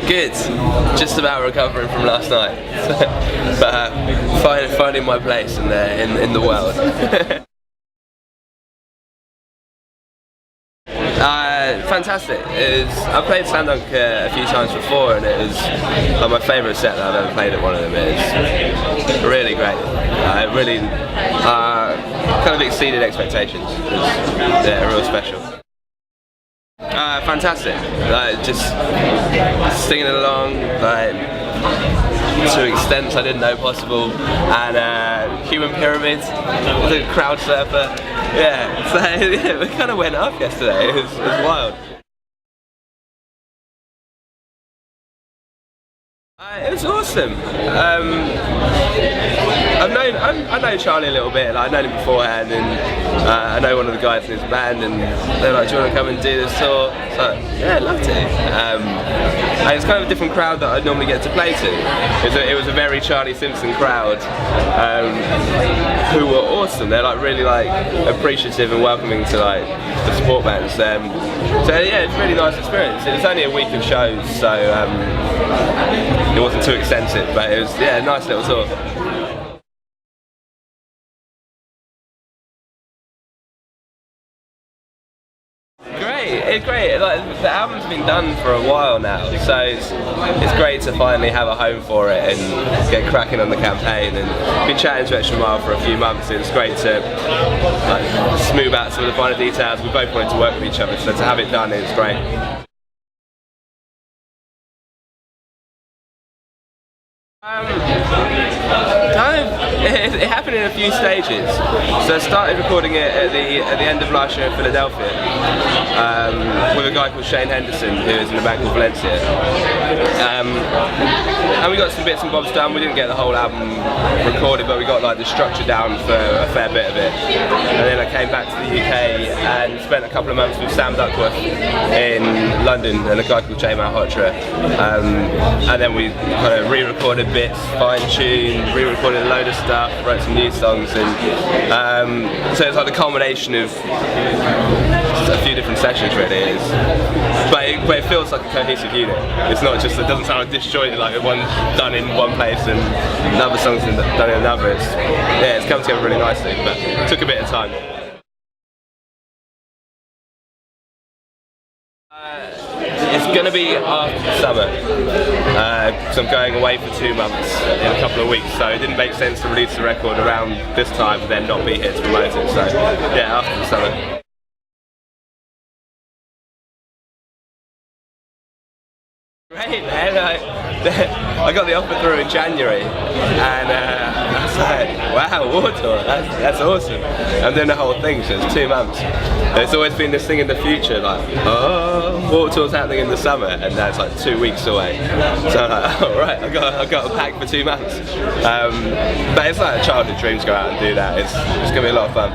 Good. Just about recovering from last night, but finding my place in the world. Fantastic. I played slam dunk a few times before, and it was my favourite set that I've ever played at one of them. It's really great. It really kind of exceeded expectations. It was, yeah, real special. Fantastic. Just singing along, to extents I didn't know possible, and human pyramids, the crowd surfer. Yeah, so yeah, we kind of went up yesterday. It was wild. It was awesome. I know Charlie a little bit. I've known him beforehand, and I know one of the guys in his band, and they're like, "Do you want to come and do this tour?" So yeah, I'd love to. And it's kind of a different crowd that I normally get to play to. It was a very Charlie Simpson crowd, who were awesome. They're really appreciative and welcoming to the support bands. So yeah, it's a really nice experience. It was only a week of shows, so it wasn't too extensive, but it was a nice little tour. It's great. The album's been done for a while now, so it's great to finally have a home for it and get cracking on the campaign. And been chatting to Xtra Mile for a few months. It's great to smooth out some of the finer details. We both wanted to work with each other, so to have it done is great. It happened in a few stages. So I started recording it at the end of last year in Philadelphia with a guy called Shane Henderson, who is in a band called Valencia. And we got some bits and bobs done. We didn't get the whole album recorded, but we got the structure down for a fair bit of it. And then I came back to the UK and spent a couple of months with Sam Duckworth in London and a guy called Xtra Mile. And then we kind of re-recorded bits, fine-tuned, re-recorded a load of stuff, wrote some new songs, and so it's the culmination of a few different sessions, really. But it feels like a cohesive unit. It's not just, it doesn't sound disjointed, like one done in one place and another song's done in another. It's come together really nicely, but it took a bit of time. It's going to be after the summer, so I'm going away for 2 months in a couple of weeks, so it didn't make sense to release the record around this time and then not be here to promote it, so yeah, after the summer. Great, man. I got the offer through in January, and I was like, wow, War Tour, that's awesome. I'm doing the whole thing, so it's 2 months. There's always been this thing in the future, War Tour's happening in the summer, and that's 2 weeks away. So I'm like, oh right, I got a pack for 2 months. But it's a childhood dream to go out and do that. It's going to be a lot of fun.